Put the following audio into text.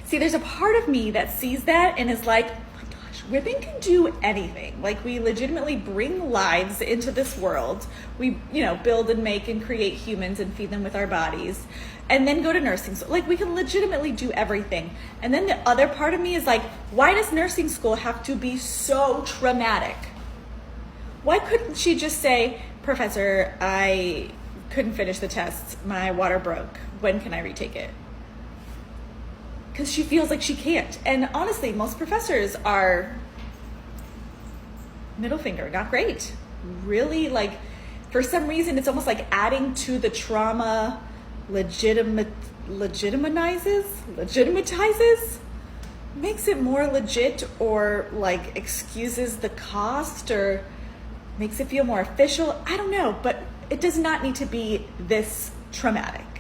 See, there's a part of me that sees that and is like, oh my gosh, women can do anything. Like, we legitimately bring lives into this world. We, build and make and create humans and feed them with our bodies, and then go to nursing school. Like, we can legitimately do everything. And then the other part of me is like, why does nursing school have to be so traumatic? Why couldn't she just say, Professor, I couldn't finish the tests. My water broke. When can I retake it? Because she feels like she can't. And honestly, most professors are middle finger, not great. Really, like, for some reason, it's almost like adding to the trauma legitimizes, makes it more legit, or like excuses the cost, or makes it feel more official. I don't know, but it does not need to be this traumatic.